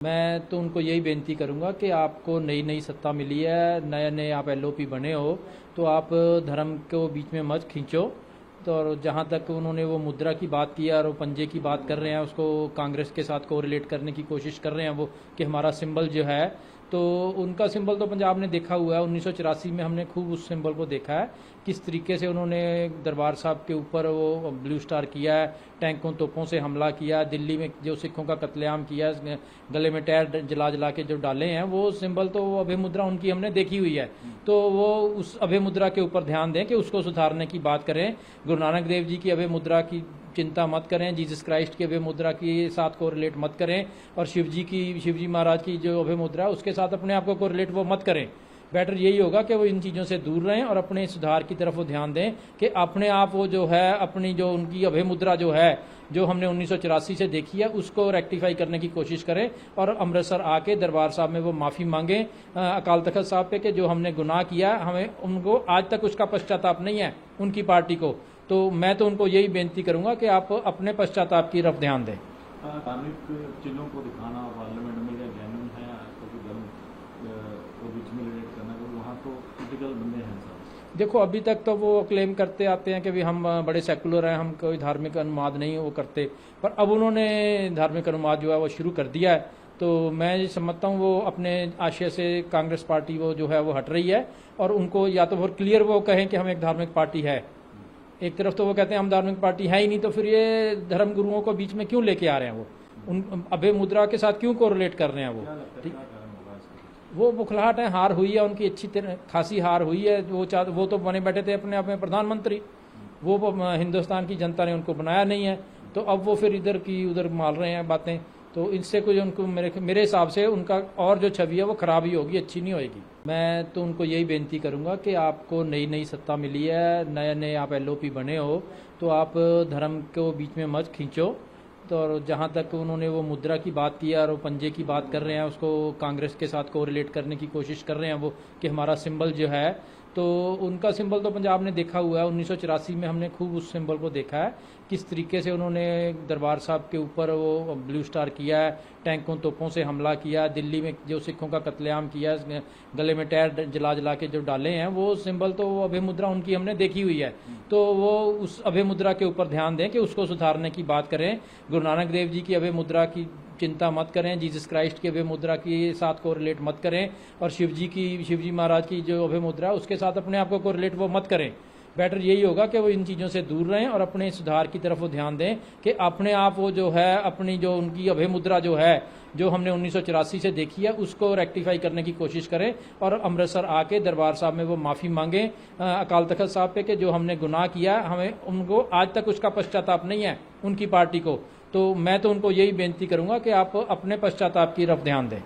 मैं तो उनको यही बेनती करूंगा कि आपको नई नई सत्ता मिली है, नए नए आप एलओपी बने हो, तो आप धर्म को बीच में मत खींचो। तो और जहाँ तक उन्होंने वो मुद्रा की बात की है और वो पंजे की बात कर रहे हैं, उसको कांग्रेस के साथ को रिलेट करने की कोशिश कर रहे हैं वो कि हमारा सिंबल जो है, तो उनका सिंबल तो पंजाब ने देखा हुआ है। 1984 में हमने खूब उस सिंबल को देखा है, किस तरीके से उन्होंने दरबार साहब के ऊपर वो ब्लू स्टार किया है, टैंकों तोपों से हमला किया, दिल्ली में जो सिखों का कत्लेआम किया, गले में टायर जला जला के जो डाले हैं, वो सिंबल तो वो अभय मुद्रा उनकी हमने देखी हुई है। तो वो उस अभय मुद्रा के ऊपर ध्यान दें कि उसको सुधारने की बात करें। गुरु नानक देव जी की अभय मुद्रा की चिंता मत करें, जीसस क्राइस्ट के अभय मुद्रा की साथ को रिलेट मत करें, और शिवजी महाराज की जो अभय मुद्रा है उसके साथ अपने आप को रिलेट वो मत करें। बेटर यही होगा कि वो इन चीज़ों से दूर रहें और अपने सुधार की तरफ वो ध्यान दें कि अपने आप वो जो है, अपनी जो उनकी अभय मुद्रा जो है, जो हमने 1984 से देखी है, उसको रेक्टिफाई करने की कोशिश करें और अमृतसर आके दरबार साहब में वो माफ़ी मांगें अकाल तख्त साहब पे कि जो हमने गुनाह किया, हमें उनको आज तक उसका पश्चाताप नहीं है उनकी पार्टी को। तो मैं तो उनको यही बेनती करूंगा कि आप अपने पश्चाताप की तरफ ध्यान दें। धार्मिक चिन्हों को दिखाना पार्लियामेंट में या जैनुअन है, क्योंकि धर्म को बीच में रिलेट करना, क्योंकि वहाँ तो क्रिटिकल बंदे हैं सब। देखो, अभी तक तो वो क्लेम करते आते हैं कि भी हम बड़े सेकुलर हैं, हम कोई धार्मिक अनुवाद नहीं वो करते, पर अब उन्होंने धार्मिक अनुवाद जो है वो शुरू कर दिया है। तो मैं ये समझता हूँ वो अपने आशय से कांग्रेस पार्टी वो जो है वो हट रही है, और उनको या तो बहुत क्लियर वो कहें कि हम एक धार्मिक पार्टी है। एक तरफ तो वो कहते हैं हम धार्मिक पार्टी है ही नहीं, तो फिर ये धर्म गुरुओं को बीच में क्यों लेके आ रहे हैं, वो उन अभय मुद्रा के साथ क्यों कोरिलेट कर रहे हैं वो। ठीक, वो बुखलाहट है, हार हुई है उनकी, अच्छी तरह खासी हार हुई है। वो तो बने बैठे थे अपने आप में प्रधानमंत्री, वो हिंदुस्तान की जनता ने उनको बनाया नहीं है, तो अब वो फिर इधर की उधर मार रहे हैं बातें। तो इससे कुछ उनको मेरे हिसाब से उनका और जो छवि है वो खराब ही होगी, अच्छी नहीं होगी। मैं तो उनको यही बेनती करूंगा कि आपको नई नई सत्ता मिली है, नए नए आप एलओपी बने हो, तो आप धर्म को बीच में मत खींचो। तो और जहाँ तक उन्होंने वो मुद्रा की बात की है और वो पंजे की बात कर रहे हैं, उसको कांग्रेस के साथ को रिलेट करने की कोशिश कर रहे हैं वो कि हमारा सिंबल जो है, तो उनका सिंबल तो पंजाब ने देखा हुआ है। 1984 में हमने खूब उस सिंबल को देखा है, किस तरीके से उन्होंने दरबार साहब के ऊपर वो ब्लू स्टार किया है, टैंकों तोपों से हमला किया, दिल्ली में जो सिखों का कत्लेआम किया, गले में टायर जला जला के जो डाले हैं, वो सिंबल तो वो अभय मुद्रा उनकी हमने देखी हुई है। तो वो उस अभय मुद्रा के ऊपर ध्यान दें कि उसको सुधारने की बात करें। गुरु नानक देव जी की अभय मुद्रा की चिंता मत करें, जीसस क्राइस्ट के अभय मुद्रा की साथ को रिलेट मत करें, और शिवजी महाराज की जो अभय मुद्रा है उसके साथ अपने आप को रिलेट वो मत करें। बेटर यही होगा कि वो इन चीज़ों से दूर रहें और अपने सुधार की तरफ वो ध्यान दें कि अपने आप वो जो है, अपनी जो उनकी अभय मुद्रा जो है, जो हमने 1984 से देखी है, उसको रेक्टिफाई करने की कोशिश करें और अमृतसर आके दरबार साहब में वो माफ़ी मांगें अकाल तख्त साहब पे कि जो हमने गुनाह किया, हमें उनको आज तक उसका पश्चाताप नहीं है उनकी पार्टी को। तो मैं तो उनको यही बेनती करूंगा कि आप अपने पश्चाताप की तरफ ध्यान दें।